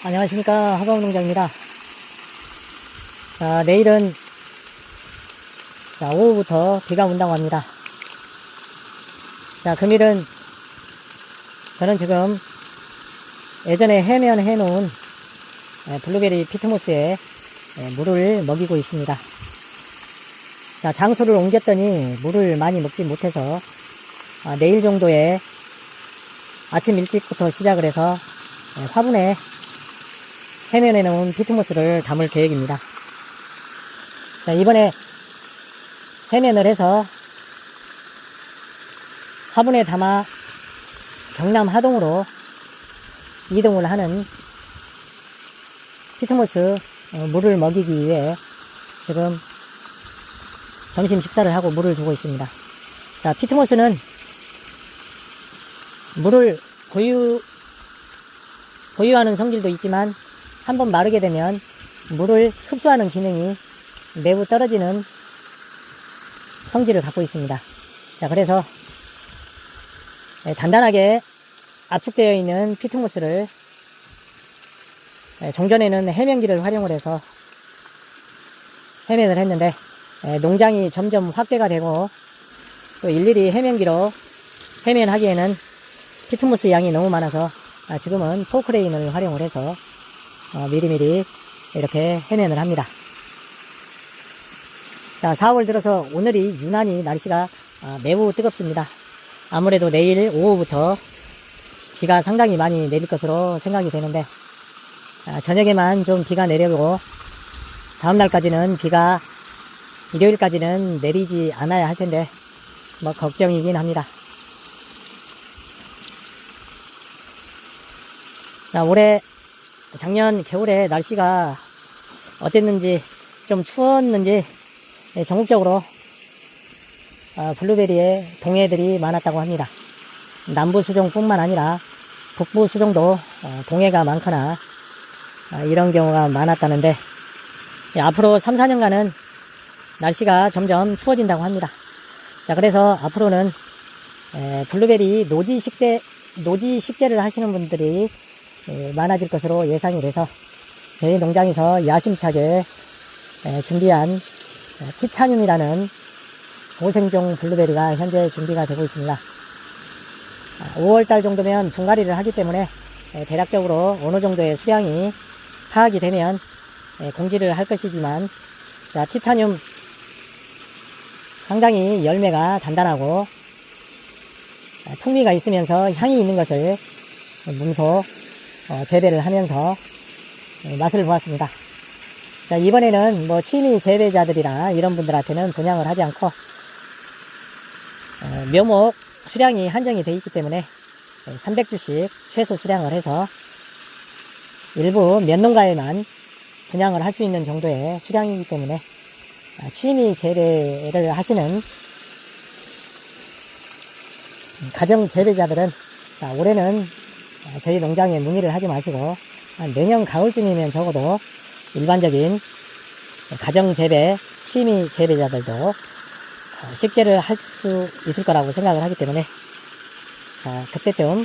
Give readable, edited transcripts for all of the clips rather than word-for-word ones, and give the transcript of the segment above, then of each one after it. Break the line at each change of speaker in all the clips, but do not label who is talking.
안녕하십니까, 하가운농장입니다. 자, 내일은 오후부터 비가 온다고 합니다. 자, 금일은 저는 지금 예전에 해면해 놓은 블루베리 피트모스에 물을 먹이고 있습니다. 자, 장소를 옮겼더니 물을 많이 먹지 못해서 내일 정도에 아침 일찍부터 시작을 해서 화분에 해면에 놓은 피트모스를 담을 계획입니다. 자, 이번에 해면을 해서 화분에 담아 경남 하동으로 이동을 하는 피트모스 물을 먹이기 위해 지금 점심 식사를 하고 물을 주고 있습니다. 자, 피트모스는 물을 보유하는 성질도 있지만 한번 마르게 되면 물을 흡수하는 기능이 매우 떨어지는 성질을 갖고 있습니다. 자, 그래서 단단하게 압축되어 있는 피트모스를 종전에는 해면기를 활용을 해서 해면을 했는데 농장이 점점 확대가 되고 또 일일이 해면기로 해면하기에는 피트모스 양이 너무 많아서 지금은 포크레인을 활용을 해서 미리미리 이렇게 해면을 합니다. 자, 4월 들어서 오늘이 유난히 날씨가 매우 뜨겁습니다. 아무래도 내일 오후부터 비가 상당히 많이 내릴 것으로 생각이 되는데 저녁에만 좀 비가 내려고 다음날까지는 비가 일요일까지는 내리지 않아야 할 텐데 뭐 걱정이긴 합니다. 자, 올해 작년 겨울에 날씨가 어땠는지 좀 추웠는지 전국적으로 블루베리에 동해들이 많았다고 합니다. 남부 수종뿐만 아니라 북부 수종도 동해가 많거나 이런 경우가 많았다는데 앞으로 3, 4년간은 날씨가 점점 추워진다고 합니다. 자, 그래서 앞으로는 블루베리 노지 식재를 하시는 분들이 많아질 것으로 예상이 돼서 저희 농장에서 야심차게 준비한 티타늄이라는 고생종 블루베리가 현재 준비가 되고 있습니다. 5월달 정도면 분갈이를 하기 때문에 대략적으로 어느 정도의 수량이 파악이 되면 공지를 할 것이지만, 자, 티타늄 상당히 열매가 단단하고 풍미가 있으면서 향이 있는 것을 문소 재배를 하면서 맛을 보았습니다. 자, 이번에는 뭐 취미 재배자들이나 이런 분들한테는 분양을 하지 않고 묘목 수량이 한정이 되어 있기 때문에 300주씩 최소 수량을 해서 일부 몇 농가에만 분양을 할 수 있는 정도의 수량이기 때문에 취미 재배를 하시는 가정 재배자들은 올해는 저희 농장에 문의를 하지 마시고 내년 가을쯤이면 적어도 일반적인 가정 재배, 취미 재배자들도 식재를 할 수 있을 거라고 생각을 하기 때문에 그때쯤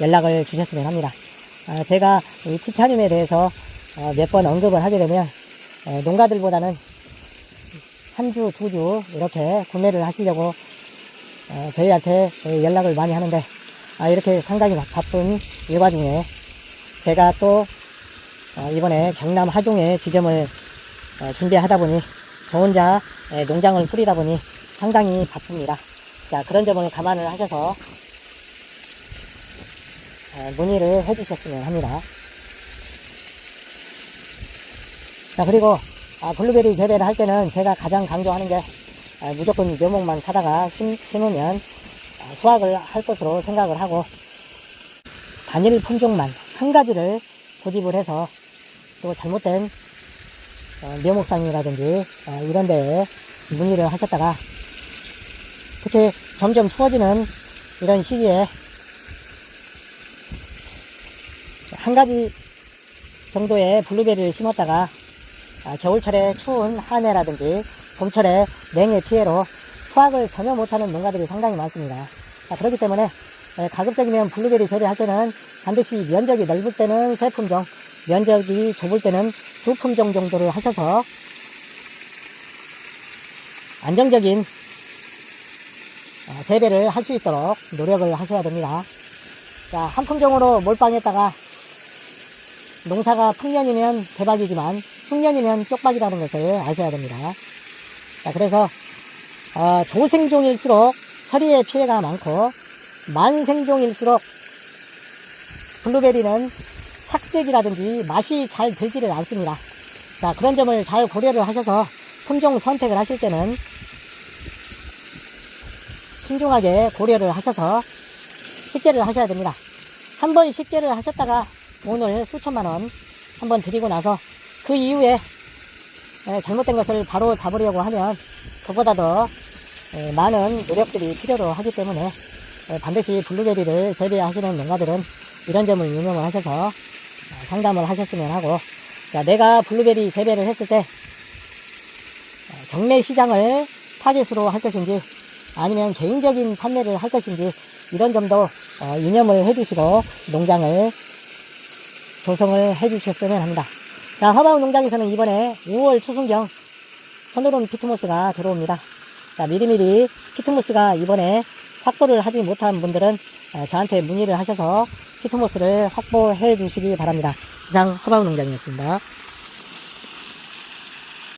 연락을 주셨으면 합니다. 제가 이 티타늄에 대해서 몇 번 언급을 하게 되면 농가들보다는 한 주, 두 주 이렇게 구매를 하시려고 저희한테 연락을 많이 하는데 이렇게 상당히 바쁜 일과 중에 제가 또 이번에 경남 하동에 지점을 준비하다 보니 저 혼자 농장을 꾸리다 보니 상당히 바쁩니다. 자, 그런 점을 감안을 하셔서 문의를 해주셨으면 합니다. 자, 그리고 블루베리 재배를 할 때는 제가 가장 강조하는 게 무조건 묘목만 사다가 심으면 수확을 할 것으로 생각을 하고 단일 품종만 한 가지를 고집을 해서 또 잘못된 묘목상이라든지 이런 데에 문의를 하셨다가 특히 점점 추워지는 이런 시기에 한 가지 정도의 블루베리를 심었다가 겨울철에 추운 한해라든지 봄철에 냉해 피해로 수확을 전혀 못하는 농가들이 상당히 많습니다. 그렇기 때문에 가급적이면 블루베리 재배할 때는 반드시 면적이 넓을 때는 새 품종, 면적이 좁을 때는 2품종 정도를 하셔서 안정적인 재배를 할 수 있도록 노력을 하셔야 됩니다. 자, 한 품종으로 몰빵했다가 농사가 풍년이면 대박이지만 흉년이면 쪽박이라는 것을 아셔야 됩니다. 자, 그래서 조생종일수록 서리의 피해가 많고 만생종일수록 블루베리는 착색이라든지 맛이 잘 들지를 않습니다. 자, 그런 점을 잘 고려를 하셔서 품종 선택을 하실 때는 신중하게 고려를 하셔서 식재를 하셔야 됩니다. 한번 식재를 하셨다가 돈을 수천만원 한번 드리고 나서 그 이후에 잘못된 것을 바로 잡으려고 하면 그보다 더 많은 노력들이 필요로 하기 때문에 반드시 블루베리를 재배하시는 농가들은 이런 점을 유념을 하셔서 상담을 하셨으면 하고, 자, 내가 블루베리 재배를 했을 때 경매 시장을 타겟으로 할 것인지 아니면 개인적인 판매를 할 것인지 이런 점도 유념을 해주시고 농장을 조성을 해주셨으면 합니다. 자, 허바우 농장에서는 이번에 5월 초순경 손으론 피트모스가 들어옵니다. 자, 미리미리 피트모스가 이번에 확보를 하지 못한 분들은 저한테 문의를 하셔서 피트모스를 확보해 주시기 바랍니다. 이상 허바우 농장이었습니다.